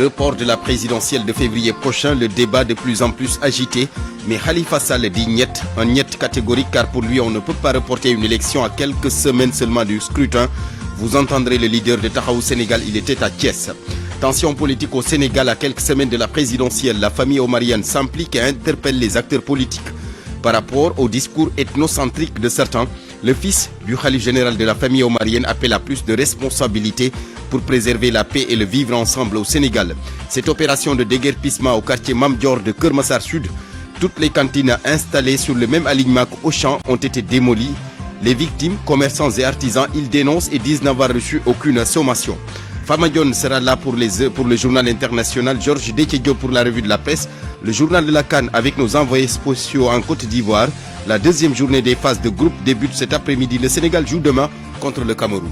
Report de la présidentielle de février prochain, le débat de plus en plus agité. Mais Khalifa Sall dit niet, un niet catégorique car pour lui on ne peut pas reporter une élection à quelques semaines seulement du scrutin. Vous entendrez le leader de Taxawu Sénégal, il était à Thiès. Tension politique au Sénégal à quelques semaines de la présidentielle. La famille omarienne s'implique et interpelle les acteurs politiques. Par rapport au discours ethnocentrique de certains, le fils du khalife général de la famille omarienne appelle à plus de responsabilité pour préserver la paix et le vivre ensemble au Sénégal. Cette opération de déguerpissement au quartier Mamdior de Kermassar Sud, toutes les cantines installées sur le même alignement qu'Auchan ont été démolies. Les victimes, commerçants et artisans, ils dénoncent et disent n'avoir reçu aucune sommation. Famadion sera là pour le journal international, Georges Dekedio pour la revue de la presse, le journal de la CAN avec nos envoyés spéciaux en Côte d'Ivoire. La deuxième journée des phases de groupe débute cet après-midi. Le Sénégal joue demain contre le Cameroun.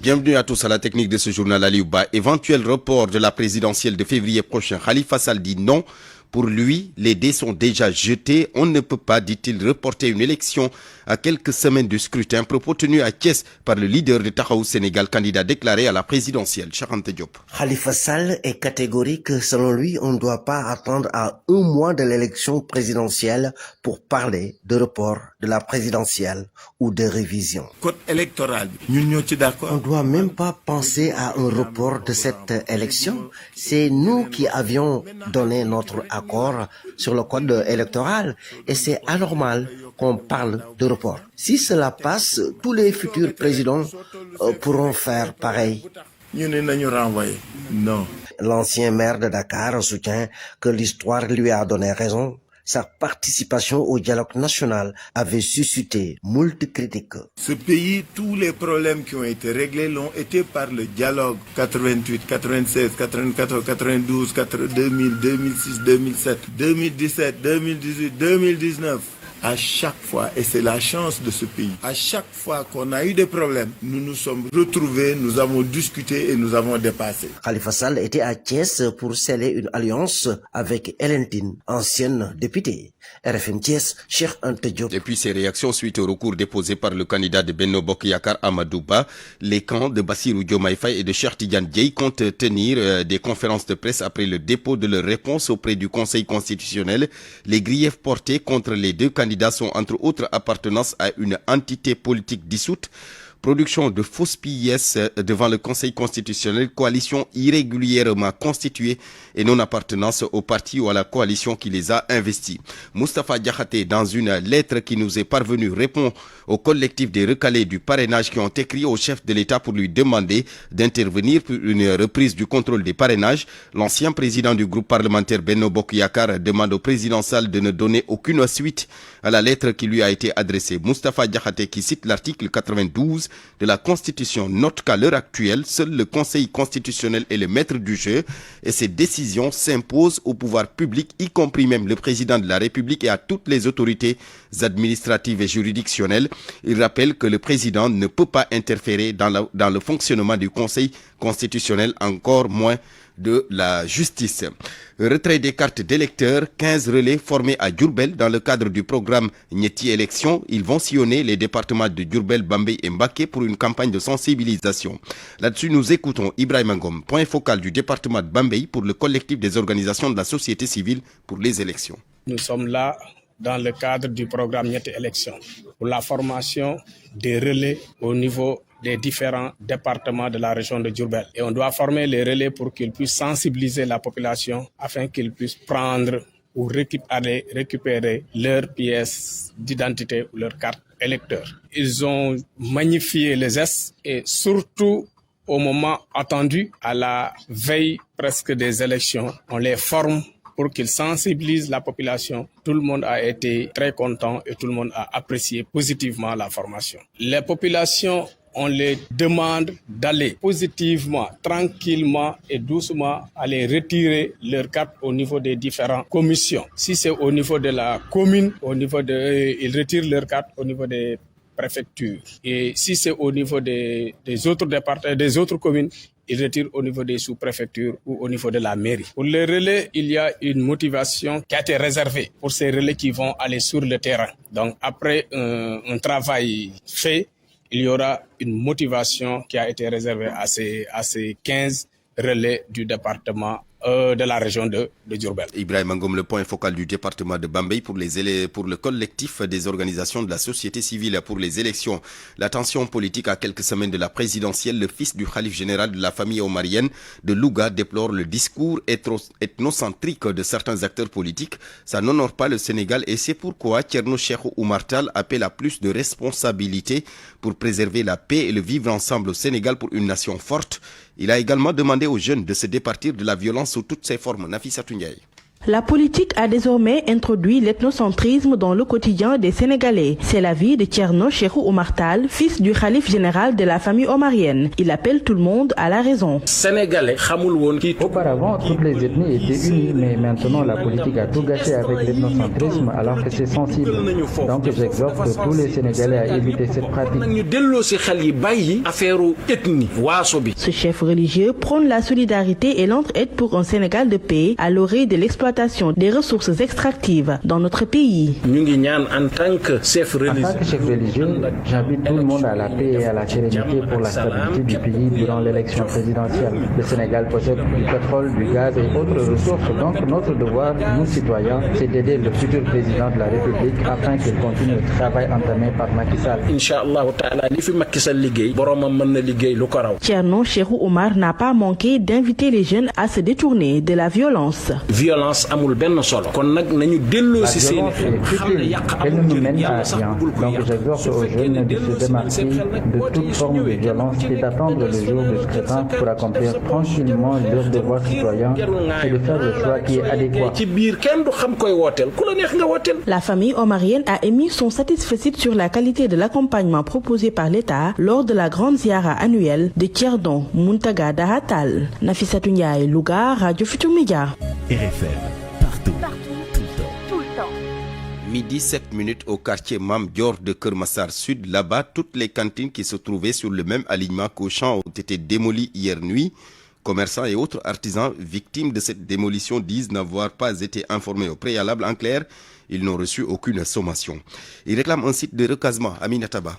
Bienvenue à tous à la technique de ce journal Aliouba. Éventuel report de la présidentielle de février prochain. Khalifa Sall dit non. Pour lui, les dés sont déjà jetés. On ne peut pas, dit-il, reporter une élection à quelques semaines du scrutin. Propos tenu à Thiès par le leader de Taxawu Sénégal, candidat déclaré à la présidentielle. Charante Diop. Khalifa Sall est catégorique. Selon lui, on ne doit pas attendre à un mois de l'élection présidentielle pour parler de report de la présidentielle ou de révision. Code électoral, on ne doit même pas penser à un report de cette élection. C'est nous qui avions donné notre accord sur le code électoral et c'est anormal qu'on parle de report. Si cela passe, tous les futurs présidents pourront faire pareil. Non. L'ancien maire de Dakar soutient que l'histoire lui a donné raison. Sa participation au dialogue national avait suscité moult critiques. Ce pays, tous les problèmes qui ont été réglés l'ont été par le dialogue. 88, 96, 94, 92, 2000, 2006, 2007, 2017, 2018, 2019. À chaque fois, et c'est la chance de ce pays, à chaque fois qu'on a eu des problèmes, nous nous sommes retrouvés, nous avons discuté et nous avons dépassé. Khalifa Sall était à Thiès pour sceller une alliance avec Hélène Tine, ancienne députée. RFM Thiès, Cheikh Anta Diop. Depuis ces réactions suite au recours déposé par le candidat de Benno Bokk Yakaar Amadou Ba, les camps de Bassirou Diomaye Faye et de Cheikh Tidiane Dièye comptent tenir des conférences de presse après le dépôt de leur réponse auprès du Conseil constitutionnel. Les griefs portés contre les deux candidats sont entre autres appartenance à une entité politique dissoute, production de fausses pièces devant le Conseil constitutionnel, coalition irrégulièrement constituée et non-appartenance au parti ou à la coalition qui les a investis. Moustapha Diakhaté, dans une lettre qui nous est parvenue, répond au collectif des recalés du parrainage qui ont écrit au chef de l'État pour lui demander d'intervenir pour une reprise du contrôle des parrainages. L'ancien président du groupe parlementaire Benno Bokk Yakaar demande au président Sall de ne donner aucune suite à la lettre qui lui a été adressée. Moustapha Diakhaté, qui cite l'article 92 de la Constitution, note qu'à l'heure actuelle, seul le Conseil constitutionnel est le maître du jeu et ses décisions s'imposent au pouvoir public, y compris même le président de la République et à toutes les autorités administratives et juridictionnelles. Il rappelle que le président ne peut pas interférer dans le fonctionnement du Conseil constitutionnel, encore moins de la justice. Retrait des cartes d'électeurs, 15 relais formés à Diourbel dans le cadre du programme Nieti Élections. Ils vont sillonner les départements de Diourbel, Bambey et Mbacké pour une campagne de sensibilisation. Là-dessus, nous écoutons Ibrahima Ngom, point focal du département de Bambey pour le collectif des organisations de la société civile pour les élections. Nous sommes là dans le cadre du programme Nieti Élections pour la formation des relais au niveau des différents départements de la région de Diourbel. Et on doit former les relais pour qu'ils puissent sensibiliser la population afin qu'ils puissent prendre ou récupérer leurs pièces d'identité ou leurs cartes électeurs. Ils ont magnifié les gestes et surtout au moment attendu, à la veille presque des élections, on les forme pour qu'ils sensibilisent la population. Tout le monde a été très content et tout le monde a apprécié positivement la formation. Les populations, on les demande d'aller positivement, tranquillement et doucement aller retirer leurs cartes au niveau des différentes commissions. Si c'est au niveau de la commune, ils retirent leurs cartes au niveau des préfectures. Et si c'est au niveau des autres départements, des autres communes, ils retirent au niveau des sous-préfectures ou au niveau de la mairie. Pour les relais, il y a une motivation qui a été réservée pour ces relais qui vont aller sur le terrain. Donc après un travail fait, il y aura une motivation qui a été réservée à ces 15 relais du département de la région de Diourbel. Ibrahim Ngom, le point focal du département de Bambey pour le collectif des organisations de la société civile pour les élections. La tension politique à quelques semaines de la présidentielle, le fils du khalife général de la famille omarienne de Louga déplore le discours ethnocentrique de certains acteurs politiques. Ça n'honore pas le Sénégal et c'est pourquoi Thierno Cheikhou Oumar Tall appelle à plus de responsabilité pour préserver la paix et le vivre ensemble au Sénégal pour une nation forte. Il a également demandé aux jeunes de se départir de la violence sous toutes ses formes. Nafissatou Ndiaye. La politique a désormais introduit l'ethnocentrisme dans le quotidien des Sénégalais. C'est l'avis de Thierno Cheikhou Oumar Tall, fils du khalife général de la famille omarienne. Il appelle tout le monde à la raison. Auparavant, toutes les ethnies étaient unies, mais maintenant la politique a tout gâché avec l'ethnocentrisme alors que c'est sensible. Donc j'exhorte tous les Sénégalais à éviter cette pratique. Ce chef religieux prône la solidarité et l'entraide pour un Sénégal de paix à l'orée de l'exploitation des ressources extractives dans notre pays. En tant que chef religieux, j'invite tout le monde à la paix et à la sérénité pour la stabilité du pays durant l'élection présidentielle. Le Sénégal possède du pétrole, du gaz et autres ressources, donc notre devoir, nous citoyens, c'est d'aider le futur président de la République afin qu'il continue le travail entamé par Macky Sall. Thierno Cheikhou Oumar n'a pas manqué d'inviter les jeunes à se détourner de la violence. La violence est futile, elle ne nous mène à rien. Donc j'exhorte aux jeunes de se démarquer de toute forme de violence et d'attendre le jour du scrutin pour accomplir tranquillement leur devoir citoyen et de faire le choix qui est adéquat. La famille omarienne a émis son satisfecit sur la qualité de l'accompagnement proposé par l'État lors de la grande ziara annuelle de Tierdon Muntaga Daha Tall. Nafissatou Ndiaye, Louga, Radio Futur Média. RFM, partout, tout le temps. Midi 7 minutes au quartier Mam Dior de Kermassar Sud. Là-bas, toutes les cantines qui se trouvaient sur le même alignement qu'Auchan ont été démolies hier nuit. Commerçants et autres artisans victimes de cette démolition disent n'avoir pas été informés au préalable. En clair, ils n'ont reçu aucune sommation. Ils réclament un site de recasement. Aminataba.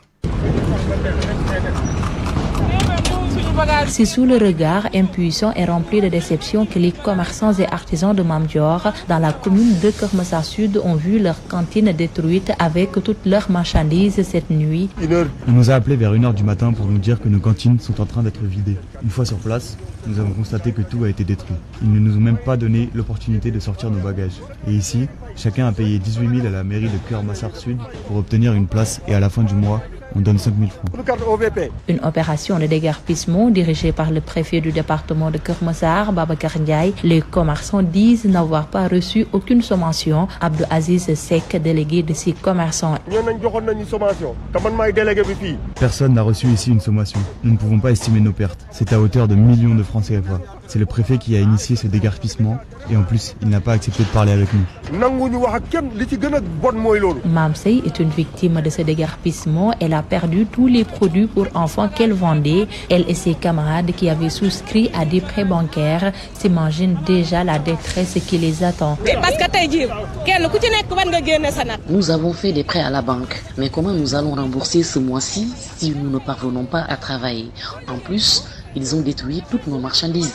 C'est sous le regard impuissant et rempli de déception que les commerçants et artisans de Mam Dior dans la commune de Kermassar Sud ont vu leur cantine détruite avec toutes leurs marchandises cette nuit. On nous a appelés vers 1h du matin pour nous dire que nos cantines sont en train d'être vidées. Une fois sur place, nous avons constaté que tout a été détruit. Ils ne nous ont même pas donné l'opportunité de sortir nos bagages. Et ici, chacun a payé 18 000 à la mairie de Kermassar Sud pour obtenir une place et à la fin du mois, on donne 5 000 francs. Une opération de déguerpissement dirigée par le préfet du département de Kermassar, Babacar Ndiaye. Les commerçants disent n'avoir pas reçu aucune sommation. Abdou Aziz Sek, délégué de ces commerçants. Personne n'a reçu ici une sommation. Nous ne pouvons pas estimer nos pertes. C'est à hauteur de millions de francs CFA. C'est le préfet qui a initié ce déguerpissement et en plus, il n'a pas accepté de parler avec nous. Mamsey est une victime de ce déguerpissement. Elle a perdu tous les produits pour enfants qu'elle vendait. Elle et ses camarades qui avaient souscrit à des prêts bancaires s'imaginent déjà la détresse qui les attend. Nous avons fait des prêts à la banque, mais comment nous allons rembourser ce mois-ci si nous ne parvenons pas à travailler? En plus, ils ont détruit toutes nos marchandises.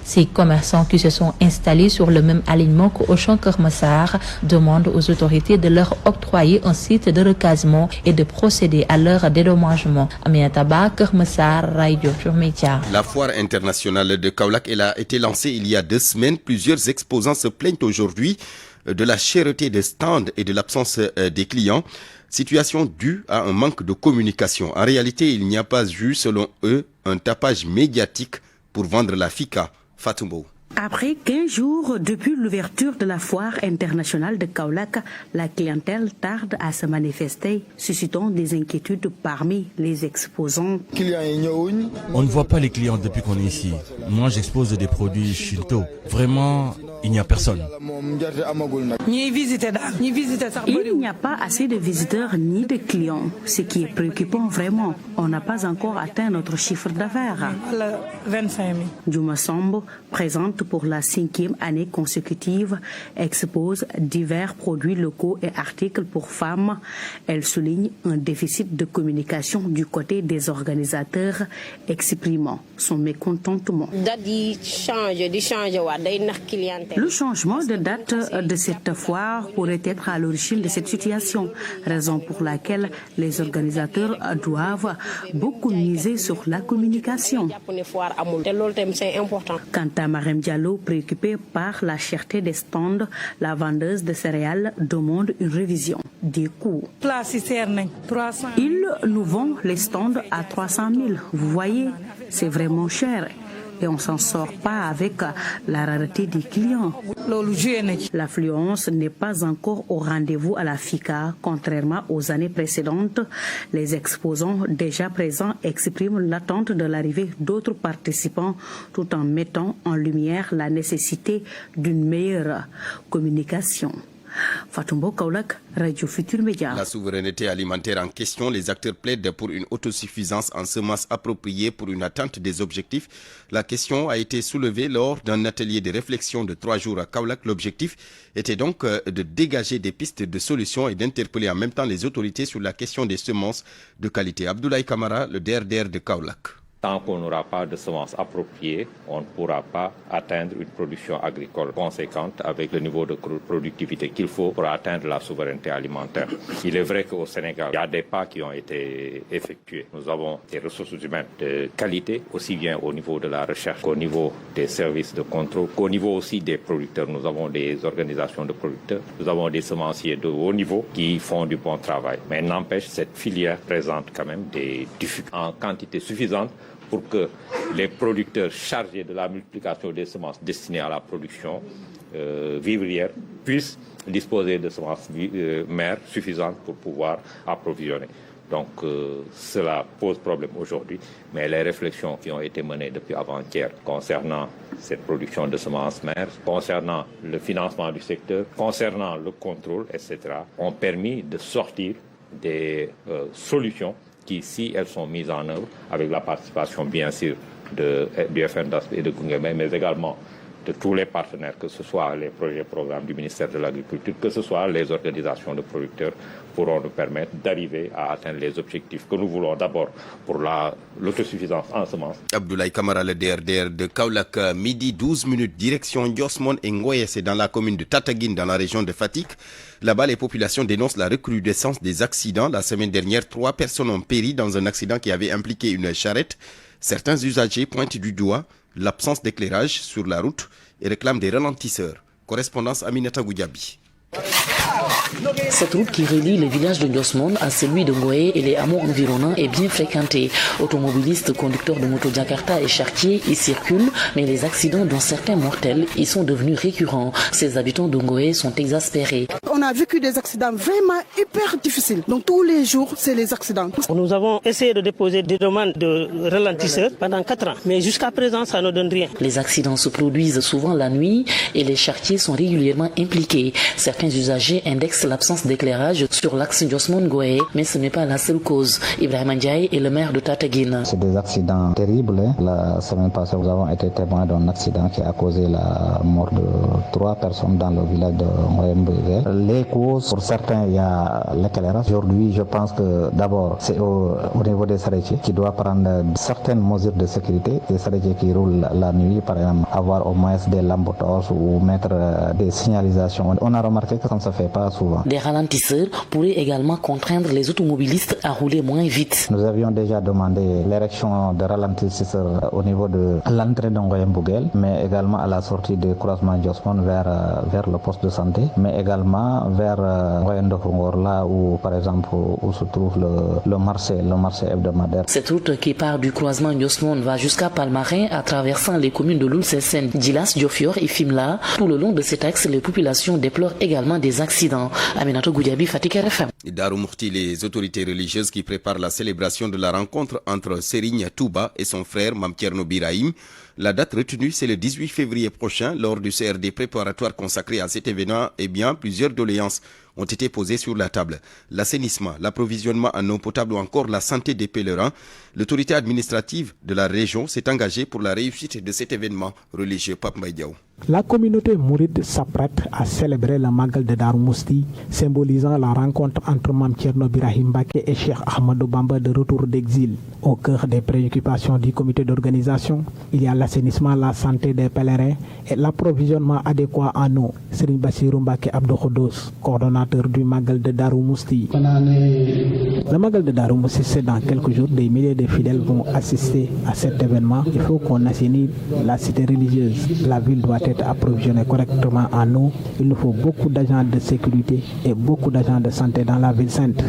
Ces commerçants qui se sont installés sur le même alignement qu'Auchan Kermassar demandent aux autorités de leur octroyer un site de recasement et de procéder à leur dédommagement. Aminataba, Kermassar, Radio Futur Média. La foire internationale de Kaolack, elle a été lancée il y a 2 semaines. Plusieurs exposants se plaignent aujourd'hui de la cherté des stands et de l'absence des clients. Situation due à un manque de communication. En réalité, il n'y a pas eu, selon eux, un tapage médiatique pour vendre la fika. Fatumbo. Après 15 jours depuis l'ouverture de la foire internationale de Kaolack, la clientèle tarde à se manifester, suscitant des inquiétudes parmi les exposants. On ne voit pas les clients depuis qu'on est ici. Moi, j'expose des produits Shinto. Vraiment, il n'y a personne. Il n'y a pas assez de visiteurs ni de clients, ce qui est préoccupant vraiment. On n'a pas encore atteint notre chiffre d'affaires. 25 000. Juma Sambo présente vente pour la 5e année consécutive, expose divers produits locaux et articles pour femmes. Elle souligne un déficit de communication du côté des organisateurs, exprimant son mécontentement. Le changement de date de cette foire pourrait être à l'origine de cette situation, raison pour laquelle les organisateurs doivent beaucoup miser sur la communication. Quant à Marem Diallo, préoccupée par la cherté des stands, la vendeuse de céréales demande une révision des coûts. Ils nous vendent les stands à 300 000. Vous voyez, c'est vraiment cher. Et on ne s'en sort pas avec la rareté des clients. L'affluence n'est pas encore au rendez-vous à la FICA, contrairement aux années précédentes. Les exposants déjà présents expriment l'attente de l'arrivée d'autres participants tout en mettant en lumière la nécessité d'une meilleure communication. Fatumbo Kaulak, Radio Futur Média. La souveraineté alimentaire en question, les acteurs plaident pour une autosuffisance en semences appropriées pour une atteinte des objectifs. La question a été soulevée lors d'un atelier de réflexion de 3 jours à Kaulak. L'objectif était donc de dégager des pistes de solutions et d'interpeller en même temps les autorités sur la question des semences de qualité. Abdoulaye Kamara, le DRDR de Kaulak. Tant qu'on n'aura pas de semences appropriées, on ne pourra pas atteindre une production agricole conséquente avec le niveau de productivité qu'il faut pour atteindre la souveraineté alimentaire. Il est vrai qu'au Sénégal, il y a des pas qui ont été effectués. Nous avons des ressources humaines de qualité, aussi bien au niveau de la recherche qu'au niveau des services de contrôle, qu'au niveau aussi des producteurs. Nous avons des organisations de producteurs, nous avons des semenciers de haut niveau qui font du bon travail. Mais n'empêche, cette filière présente quand même des difficultés en quantité suffisante pour que les producteurs chargés de la multiplication des semences destinées à la production vivrière puissent disposer de semences mères suffisantes pour pouvoir approvisionner. Donc cela pose problème aujourd'hui, mais les réflexions qui ont été menées depuis avant-hier concernant cette production de semences mères, concernant le financement du secteur, concernant le contrôle, etc., ont permis de sortir des solutions qui, si elles sont mises en œuvre, avec la participation bien sûr du FNDASP et de Gungebe, mais également de tous les partenaires, que ce soit les projets et programmes du ministère de l'Agriculture, que ce soit les organisations de producteurs, pourront nous permettre d'arriver à atteindre les objectifs que nous voulons d'abord pour l'autosuffisance en semences. Abdoulaye Kamara, le DRDR de Kaulak, midi 12 minutes, direction Ndiosmone et Ngoye, c'est dans la commune de Tataguine, dans la région de Fatick. Là-bas, les populations dénoncent la recrudescence des accidents. La semaine dernière, 3 personnes ont péri dans un accident qui avait impliqué une charrette. Certains usagers pointent du doigt l'absence d'éclairage sur la route et réclament des ralentisseurs. Correspondance Aminata Goudiaby. Cette route qui relie les villages de Ndiosmone à celui de Ngoye et les hameaux environnants est bien fréquentée. Automobilistes, conducteurs de moto Jakarta et charretiers y circulent, mais les accidents, dont certains mortels, y sont devenus récurrents. Ces habitants de Ngoye sont exaspérés. On a vécu des accidents vraiment hyper difficiles. Donc tous les jours, c'est les accidents. Nous avons essayé de déposer des demandes de ralentisseurs pendant 4 ans, mais jusqu'à présent, ça ne donne rien. Les accidents se produisent souvent la nuit et les charretiers sont régulièrement impliqués. Certains usagers indexent l'absence d'éclairage sur l'axe Ndiosmone-Ngoye, mais ce n'est pas la seule cause. Ibrahim Ndiaye est le maire de Tataguine. C'est des accidents terribles. La semaine passée, nous avons été témoins d'un accident qui a causé la mort de 3 personnes dans le village de Ngoye. Les causes, pour certains, il y a l'éclairage. Aujourd'hui, je pense que d'abord, c'est au niveau des charretiers qui doivent prendre certaines mesures de sécurité. Les charretiers qui roulent la nuit, par exemple, avoir au moins des lampes torches ou mettre des signalisations. On a remarqué que ça ne se fait pas souvent. Des ralentisseurs pourraient également contraindre les automobilistes à rouler moins vite. Nous avions déjà demandé l'érection de ralentisseurs au niveau de l'entrée de Ngoye-Mbougel, mais également à la sortie du croisement Ndiosmone vers le poste de santé, mais également vers Ngoye-Ndofongor, là où, par exemple, où se trouve le marché hebdomadaire. Cette route qui part du croisement Ndiosmone va jusqu'à Palmarin, en traversant les communes de Loul-Sessène, Djilas, Diofior et Fimela. Tout le long de cet axe, les populations déplorent également des accidents. Aminato Goudiaby, Fatick RFM. Darou Mourti, les autorités religieuses qui préparent la célébration de la rencontre entre Serigne Touba et son frère Mame Thierno Birahim. La date retenue, c'est le 18 février prochain. Lors du CRD préparatoire consacré à cet événement, plusieurs doléances ont été posées sur la table. L'assainissement, l'approvisionnement en eau potable ou encore la santé des pèlerins. L'autorité administrative de la région s'est engagée pour la réussite de cet événement religieux. Pape Mbaye Diaw. La communauté mouride s'apprête à célébrer le Magal de Darou Mouhty, symbolisant la rencontre entre Mame Thierno Birahim Mbacké et Cheikh Ahmadou Bamba de retour d'exil. Au cœur des préoccupations du comité d'organisation, il y a l'assainissement, la santé des pèlerins et l'approvisionnement adéquat en eau. Serigne Bassirou Mbacké Abdou Khoudoss, coordonnateur du Magal de Darou Mouhty. Le Magal de Darou Mouhty, c'est dans quelques jours, des milliers de fidèles vont assister à cet événement. Il faut qu'on assainisse la cité religieuse. La ville doit être approvisionnée correctement en eau. Il nous faut beaucoup d'agents de sécurité et beaucoup d'agents de santé dans la ville sainte.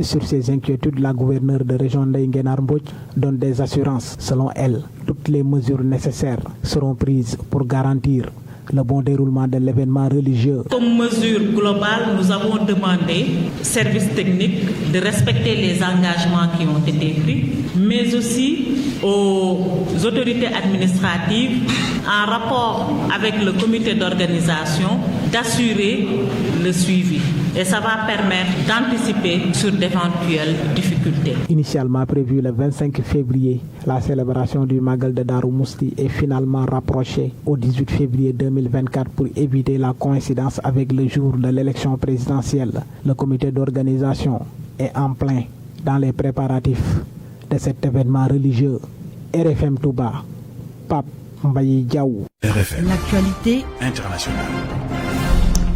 Sur ces inquiétudes, la gouverneure de région Ndeye Nguénar Mbodj donne des assurances. Selon elle, toutes les mesures nécessaires seront prises pour garantir le bon déroulement de l'événement religieux. Comme mesure globale, nous avons demandé aux services techniques de respecter les engagements qui ont été pris, mais aussi aux autorités administratives, en rapport avec le comité d'organisation, d'assurer le suivi. Et ça va permettre d'anticiper sur d'éventuelles difficultés. Initialement prévu le 25 février, la célébration du Magal de Darou Mouhty est finalement rapprochée au 18 février 2024 pour éviter la coïncidence avec le jour de l'élection présidentielle. Le comité d'organisation est en plein dans les préparatifs de cet événement religieux. RFM Touba, Pape Mbaye Diaw. RFM. L'actualité internationale.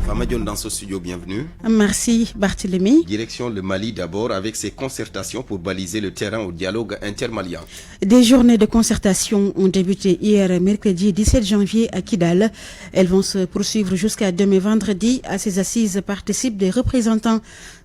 Famadion dans ce studio, bienvenue. Merci Barthélémy. Direction le Mali d'abord avec ses concertations pour baliser le terrain au dialogue intermalien. Des journées de concertation ont débuté hier mercredi 17 janvier à Kidal. Elles vont se poursuivre jusqu'à demain vendredi. À ces assises participent des représentants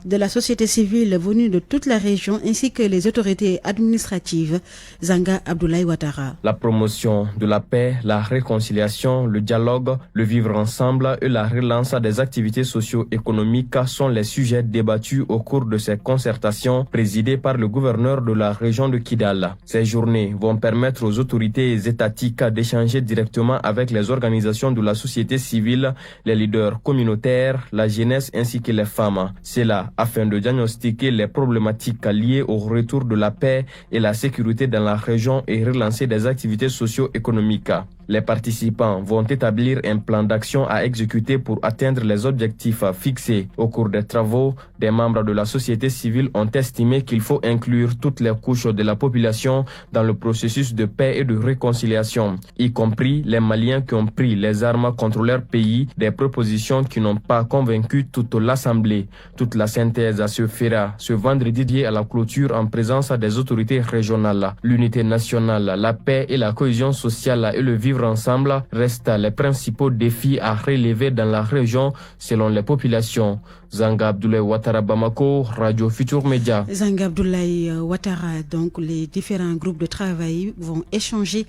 de la société civile venus de toute la région ainsi que les autorités administratives. Zanga Abdoulaye Ouattara. La promotion de la paix, la réconciliation, le dialogue, le vivre ensemble et la relance des activités socio-économiques sont les sujets débattus au cours de ces concertations présidées par le gouverneur de la région de Kidal. Ces journées vont permettre aux autorités étatiques d'échanger directement avec les organisations de la société civile, les leaders communautaires, la jeunesse ainsi que les femmes. C'est là afin de diagnostiquer les problématiques liées au retour de la paix et la sécurité dans la région et relancer des activités socio-économiques. Les participants vont établir un plan d'action à exécuter pour atteindre les objectifs fixés. Au cours des travaux, des membres de la société civile ont estimé qu'il faut inclure toutes les couches de la population dans le processus de paix et de réconciliation, y compris les Maliens qui ont pris les armes contre leur pays, des propositions qui n'ont pas convaincu toute l'Assemblée. Toute la synthèse se fera ce vendredi lié à la clôture en présence des autorités régionales. L'unité nationale, la paix et la cohésion sociale et le vivre ensemble restent les principaux défis à relever dans la région selon les populations. Zanga Abdoulaye Ouattara, Bamako, Radio Futur Média. Zanga Abdoulaye Ouattara, donc les différents groupes de travail vont échanger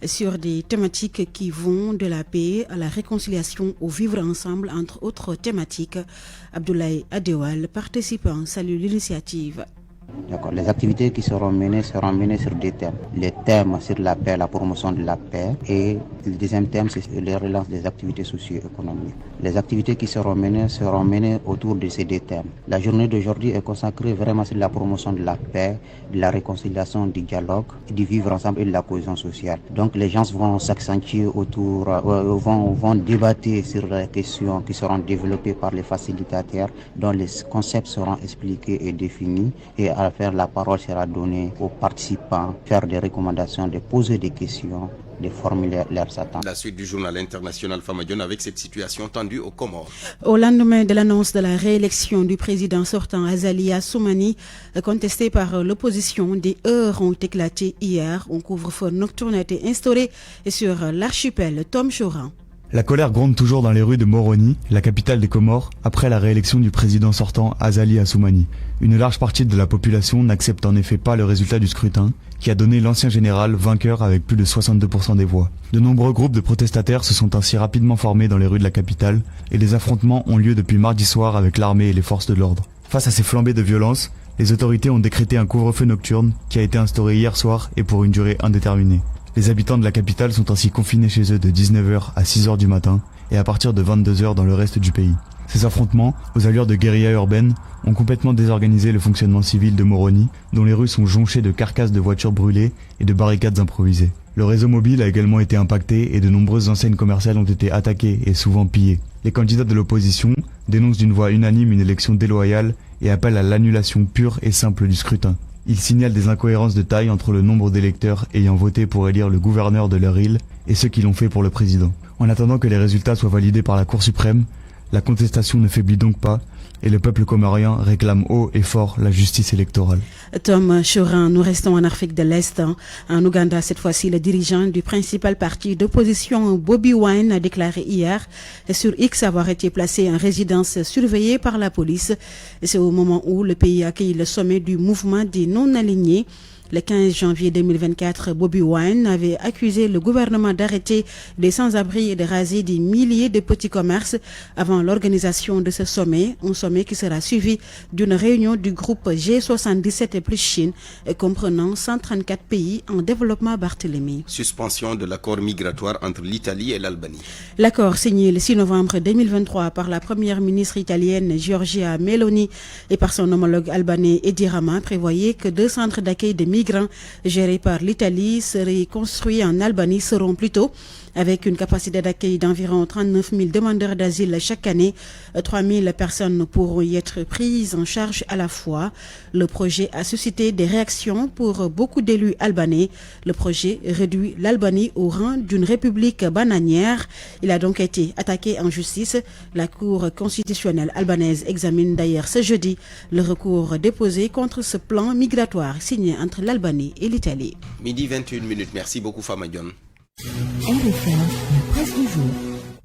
sur des thématiques qui vont de la paix à la réconciliation au vivre ensemble, entre autres thématiques. Abdoulaye Adewal, participant, salue l'initiative. D'accord. Les activités qui seront menées sur deux thèmes. Les thèmes sur la paix, la promotion de la paix, et le deuxième thème, c'est la relance des activités socio-économiques. Les activités qui seront menées autour de ces deux thèmes. La journée d'aujourd'hui est consacrée vraiment sur la promotion de la paix, de la réconciliation, du dialogue, du vivre ensemble et de la cohésion sociale. Donc les gens vont s'accentuer autour, vont débattre sur les questions qui seront développées par les facilitateurs, dont les concepts seront expliqués et définis, et à faire la parole sera donnée aux participants, faire des recommandations, de poser des questions, de formuler leurs attentes. La suite du journal international Famadion avec cette situation tendue aux Comores. Au lendemain de l'annonce de la réélection du président sortant Azali Assoumani, contesté par l'opposition, des heurts ont éclaté hier. Un couvre-feu nocturne a été instauré sur l'archipel. Tom Choran. La colère gronde toujours dans les rues de Moroni, la capitale des Comores, après la réélection du président sortant Azali Assoumani. Une large partie de la population n'accepte en effet pas le résultat du scrutin, qui a donné l'ancien général vainqueur avec plus de 62% des voix. De nombreux groupes de protestataires se sont ainsi rapidement formés dans les rues de la capitale, et les affrontements ont lieu depuis mardi soir avec l'armée et les forces de l'ordre. Face à ces flambées de violence, les autorités ont décrété un couvre-feu nocturne qui a été instauré hier soir et pour une durée indéterminée. Les habitants de la capitale sont ainsi confinés chez eux de 19h à 6h du matin et à partir de 22h dans le reste du pays. Ces affrontements, aux allures de guérilla urbaine, ont complètement désorganisé le fonctionnement civil de Moroni, dont les rues sont jonchées de carcasses de voitures brûlées et de barricades improvisées. Le réseau mobile a également été impacté et de nombreuses enseignes commerciales ont été attaquées et souvent pillées. Les candidats de l'opposition dénoncent d'une voix unanime une élection déloyale et appellent à l'annulation pure et simple du scrutin. Ils signalent des incohérences de taille entre le nombre d'électeurs ayant voté pour élire le gouverneur de leur île et ceux qui l'ont fait pour le président. En attendant que les résultats soient validés par la Cour suprême, la contestation ne faiblit donc pas et le peuple comorien réclame haut et fort la justice électorale. Tom Chorin, nous restons en Afrique de l'Est. En Ouganda, cette fois-ci, le dirigeant du principal parti d'opposition, Bobi Wine, a déclaré hier sur X avoir été placé en résidence surveillée par la police. C'est au moment où le pays accueille le sommet du mouvement des non-alignés. Le 15 janvier 2024, Bobi Wine avait accusé le gouvernement d'arrêter les sans-abri et de raser des milliers de petits commerces avant l'organisation de ce sommet, un sommet qui sera suivi d'une réunion du groupe G77 plus Chine, comprenant 134 pays en développement. Barthélemy. Suspension de l'accord migratoire entre l'Italie et l'Albanie. L'accord signé le 6 novembre 2023 par la première ministre italienne Giorgia Meloni et par son homologue albanais Edi Rama prévoyait que 2 centres d'accueil de migrants gérés par l'Italie seraient construits en Albanie seront plutôt avec une capacité d'accueil d'environ 39 000 demandeurs d'asile chaque année. 3 000 personnes pourront y être prises en charge à la fois. Le projet a suscité des réactions pour beaucoup d'élus albanais. Le projet réduit l'Albanie au rang d'une république bananière. Il a donc été attaqué en justice. La Cour constitutionnelle albanaise examine d'ailleurs ce jeudi le recours déposé contre ce plan migratoire signé entre l'Albanie et l'Italie. Midi 21 minutes. Merci beaucoup Famadion.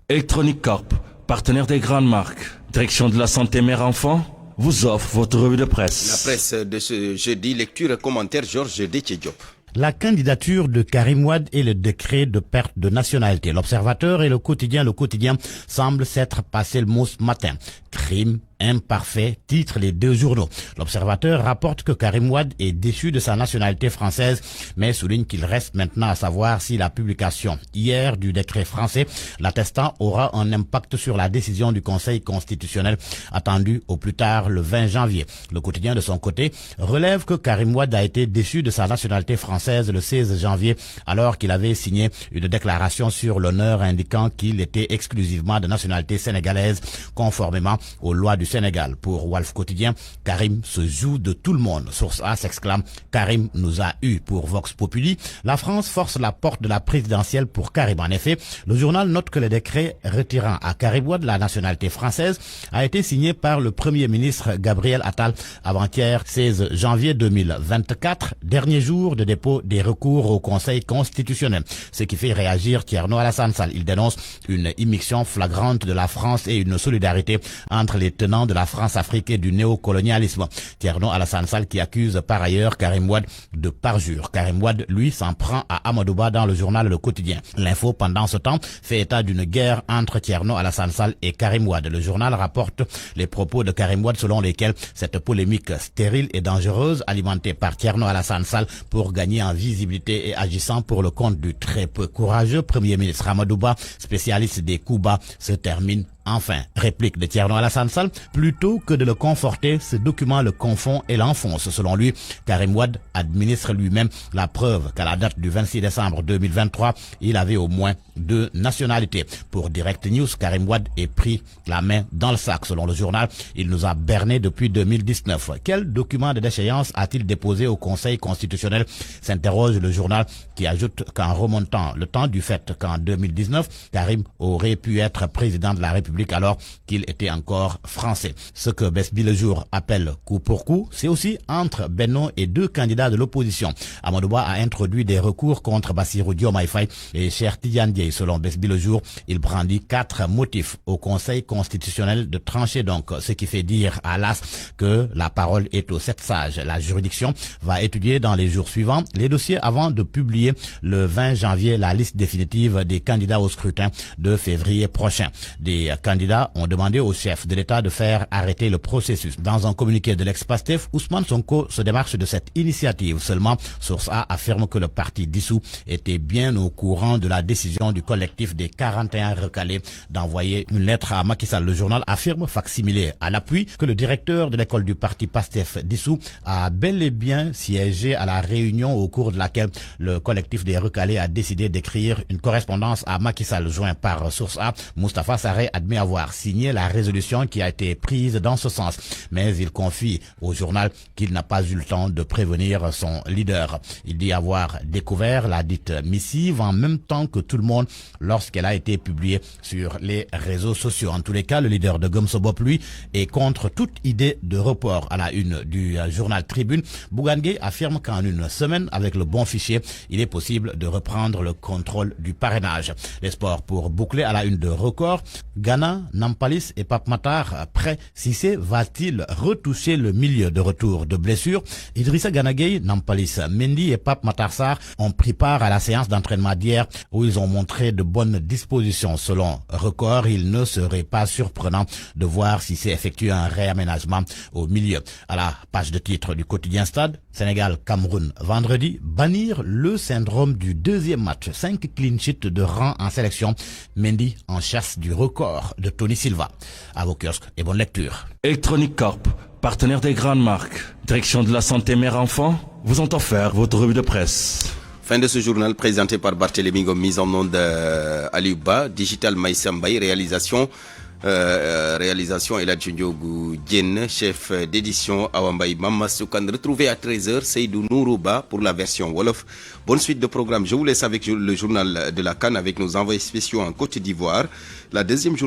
Electronic Corp, partenaire des grandes marques, direction de la santé mère-enfant, vous offre votre revue de presse. La presse de ce jeudi, lecture et commentaire Georges Déthié-Diop. La candidature de Karim Wade et le décret de perte de nationalité. L'Observateur et le quotidien semblent s'être passé le mot ce matin. Crime imparfait, titre les 2 journaux. L'Observateur rapporte que Karim Wade est déchu de sa nationalité française, mais souligne qu'il reste maintenant à savoir si la publication hier du décret français l'attestant aura un impact sur la décision du Conseil constitutionnel attendue au plus tard le 20 janvier. Le quotidien de son côté relève que Karim Wade a été déchu de sa nationalité française le 16 janvier alors qu'il avait signé une déclaration sur l'honneur indiquant qu'il était exclusivement de nationalité sénégalaise conformément aux lois du Sénégal. Pour Walf Quotidien, Karim se joue de tout le monde. Source A s'exclame « Karim nous a eu ». Pour Vox Populi, la France force la porte de la présidentielle pour Karim. En effet, le journal note que le décret retirant à Karim Wade la nationalité française a été signé par le Premier ministre Gabriel Attal avant-hier 16 janvier 2024, dernier jour de dépôt des recours au Conseil constitutionnel. Ce qui fait réagir Thierno Alassane Sall. Il dénonce une immixtion flagrante de la France et une solidarité entre les tenants de la France-Afrique et du néocolonialisme. Thierno Alassane Sall qui accuse par ailleurs Karim Wade de parjure. Karim Wade, lui, s'en prend à Amadouba dans le journal Le Quotidien. L'info, pendant ce temps, fait état d'une guerre entre Thierno Alassane Sall et Karim Wade. Le journal rapporte les propos de Karim Wade selon lesquels cette polémique stérile et dangereuse alimentée par Thierno Alassane Sall pour gagner en visibilité et agissant pour le compte du très peu courageux Premier ministre Amadouba, spécialiste des coups bas, se termine enfin. Réplique de Thierno Alassane Sall, plutôt que de le conforter, ce document le confond et l'enfonce. Selon lui, Karim Wade administre lui-même la preuve qu'à la date du 26 décembre 2023, il avait au moins 2 nationalités. Pour Direct News, Karim Wade est pris la main dans le sac. Selon le journal, il nous a berné depuis 2019. Quel document de déchéance a-t-il déposé au Conseil constitutionnel? S'interroge le journal qui ajoute qu'en remontant le temps du fait qu'en 2019, Karim aurait pu être président de la République alors qu'il était encore français. Ce que Besbi Le Jour appelle coup pour coup, c'est aussi entre Benno et 2 candidats de l'opposition. Amadouba a introduit des recours contre Bassirou Diomaye Faye et Cheikh Tidiane Dièye. Selon Besbi Le Jour, il brandit 4 motifs au Conseil constitutionnel de trancher donc, ce qui fait dire à l'AS que la parole est aux 7 sages. La juridiction va étudier dans les jours suivants les dossiers avant de publier le 20 janvier la liste définitive des candidats au scrutin de février prochain. Des candidats ont demandé au chef de l'État de faire arrêter le processus. Dans un communiqué de l'ex-Pastef, Ousmane Sonko se démarche de cette initiative. Seulement, Source A affirme que le parti dissous était bien au courant de la décision du collectif des 41 recalés d'envoyer une lettre à Macky Sall. Le journal affirme, facsimilé à l'appui, que le directeur de l'école du parti Pastef dissous a bel et bien siégé à la réunion au cours de laquelle le collectif des recalés a décidé d'écrire une correspondance à Macky Sall. Joint par Source A, Moustapha Sarré admet avoir signé la résolution qui a été prise dans ce sens. Mais il confie au journal qu'il n'a pas eu le temps de prévenir son leader. Il dit avoir découvert la dite missive en même temps que tout le monde lorsqu'elle a été publiée sur les réseaux sociaux. En tous les cas, le leader de Gomsobop, lui, est contre toute idée de report. À la une du journal Tribune, Bougane Gueye affirme qu'en une semaine, avec le bon fichier, il est possible de reprendre le contrôle du parrainage. Les sports pour boucler à la une de Record. Ghana, Nampalis et Pape Matar prêts. Cissé va-t-il retoucher le milieu de retour de blessure? Idrissa Gana Gueye, Nampalis Mendy et Pape Matar Sarr ont pris part à la séance d'entraînement d'hier où ils ont montré de bonnes dispositions. Selon Record, il ne serait pas surprenant de voir Cissé effectuer un réaménagement au milieu. À la page de titre du quotidien Stade, Sénégal-Cameroun vendredi, bannir le syndrome du deuxième match. 5 clean sheets de rang en sélection. Mendy en chasse du record de Tony Silva. À vos kiosques et bonne lecture. Electronic Corp, partenaire des grandes marques, direction de la santé mère-enfant, vous ont offert votre revue de presse. Fin de ce journal présenté par Barthélémy Ngom, mise en onde Aliouba, Digital Maïsambay, réalisation Eladji Ndiogou Diène, chef d'édition Awambay Mama Soukan. Retrouvez à 13h Seydou Nourouba pour la version Wolof. Bonne suite de programme. Je vous laisse avec le journal de la CAN avec nos envoyés spéciaux en Côte d'Ivoire. La deuxième journée